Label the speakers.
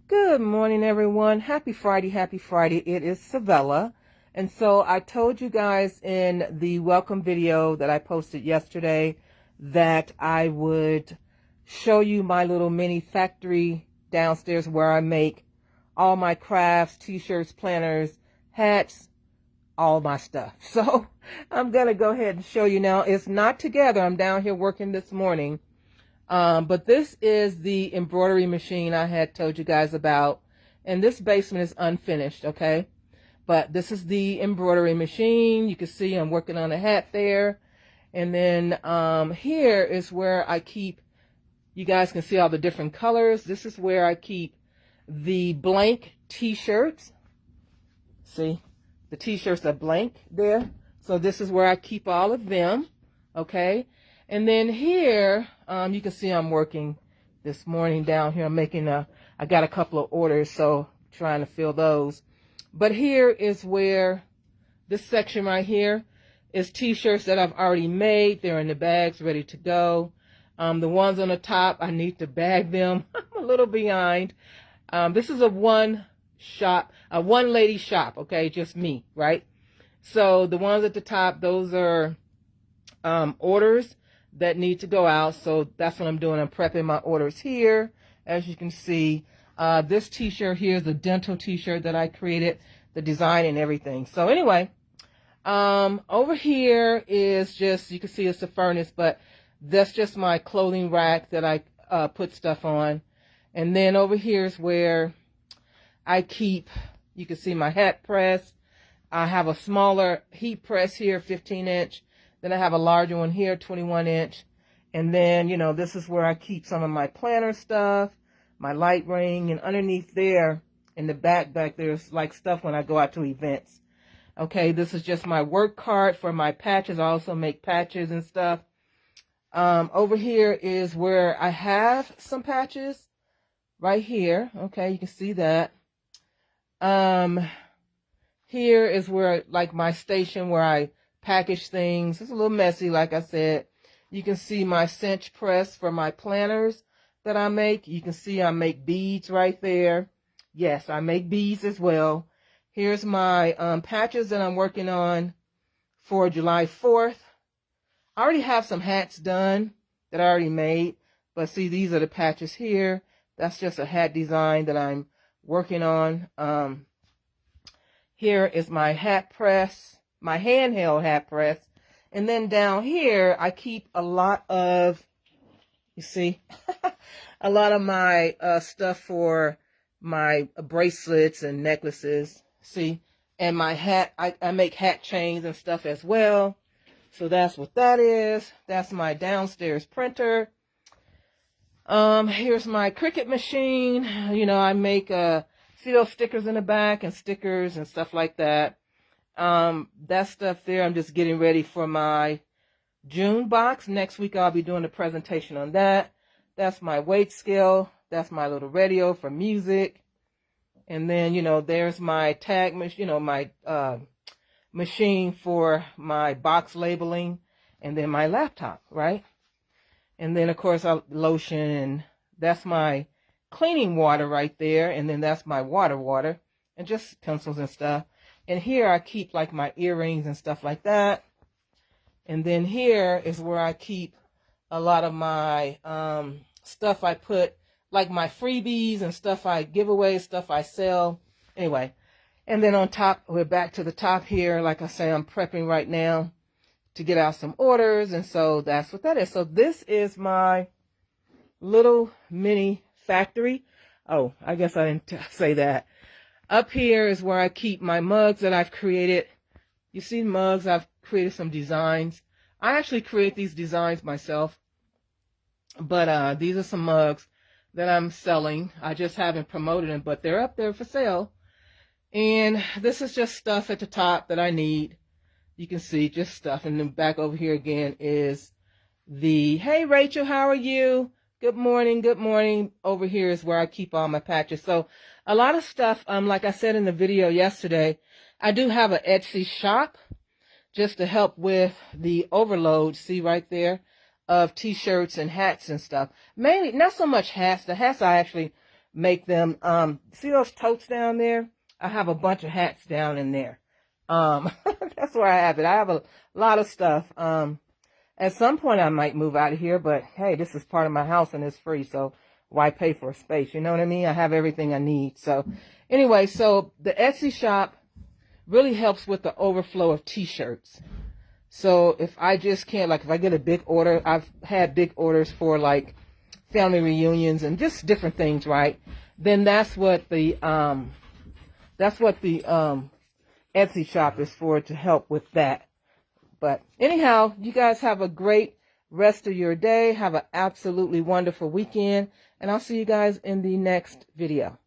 Speaker 1: Good morning, everyone. Happy Friday, happy Friday. It is Savella. And so I told you guys in the welcome video that I posted yesterday that I would show you my little mini factory downstairs where I make all my crafts, t-shirts, planners, hats, all my stuff. So I'm going to go ahead and show you now. It's not together. I'm down here working this morning. But this is the embroidery machine I had told you guys about. And this basement is unfinished, okay? But this is the embroidery machine. You can see I'm working on a hat there. And then here is where I keep, you guys can see all the different colors. This is where I keep the blank t-shirts. See, the t-shirts are blank there. So this is where I keep all of them, okay? And then here, you can see I'm working this morning down here. I'm making I got a couple of orders, so trying to fill those. But here is where this section right here is t-shirts that I've already made. They're in the bags, ready to go. The ones on the top, I need to bag them. I'm a little behind. This is a one lady shop, okay? Just me, right? So the ones at the top, those are orders that need to go out. So that's what I'm doing. I'm prepping my orders here. As you can see, this t-shirt here is a dental t-shirt that I created, the design and everything. So anyway, over here is just, you can see it's the furnace, but that's just my clothing rack that I put stuff on. And then over here is where I keep, you can see my hat press. I have a smaller heat press here, 15-inch. Then I have a larger one here, 21-inch. And then, you know, this is where I keep some of my planner stuff, my light ring, and underneath there, in the back there's like stuff when I go out to events. Okay, this is just my work cart for my patches. I also make patches and stuff. Over here is where I have some patches right here. Okay, you can see that. Here is where, like, my station where I package things. It's a little messy, like I said. You can see my cinch press for my planners that I make. You can see I make beads right there. Yes, I make beads as well. Here's my patches that I'm working on for July 4th. I already have some hats done that I already made. But see, these are the patches here. That's just a hat design that I'm working on. Here is my hat press, my handheld hat press. And then down here, I keep a lot of, you see, a lot of my stuff for my bracelets and necklaces. See, and my hat, I make hat chains and stuff as well. So that's what that is. That's my downstairs printer. Here's my Cricut machine. You know, I make see those stickers in the back and stickers and stuff like that. That stuff there, I'm just getting ready for my June box. Next week, I'll be doing a presentation on that. That's my weight scale. That's my little radio for music. And then, you know, there's my tag machine, you know, my machine for my box labeling. And then my laptop, right? And then, of course, lotion, and that's my cleaning water right there. And then that's my water, and just pencils and stuff. And here I keep like my earrings and stuff like that. And then here is where I keep a lot of my stuff I put, like my freebies and stuff I give away, stuff I sell. Anyway, and then on top, we're back to the top here. Like I say, I'm prepping right now to get out some orders. And so that's what that is. So this is my little mini factory. Oh, I guess I didn't say that. Up here is where I keep my mugs that I've created. You see mugs, I've created some designs. I actually create these designs myself. But these are some mugs that I'm selling. I just haven't promoted them, but they're up there for sale. And this is just stuff at the top that I need. You can see just stuff. And then back over here again is the, hey Rachel, how are you? Good morning, good morning. Over here is where I keep all my patches. So a lot of stuff, like I said in the video yesterday, I do have an Etsy shop just to help with the overload, see right there, of t-shirts and hats and stuff. Mainly, not so much hats. The hats I actually make them, see those totes down there? I have a bunch of hats down in there. That's where I have it. I have a lot of stuff. At some point I might move out of here, but hey, this is part of my house and it's free, so why pay for a space? You know what I mean? I have everything I need. So anyway, so the Etsy shop really helps with the overflow of t-shirts. So if I just can't, like if I get a big order, I've had big orders for like family reunions and just different things, right? Then that's what the Etsy shop is for, to help with that. But anyhow, you guys have a great rest of your day. Have an absolutely wonderful weekend. And I'll see you guys in the next video.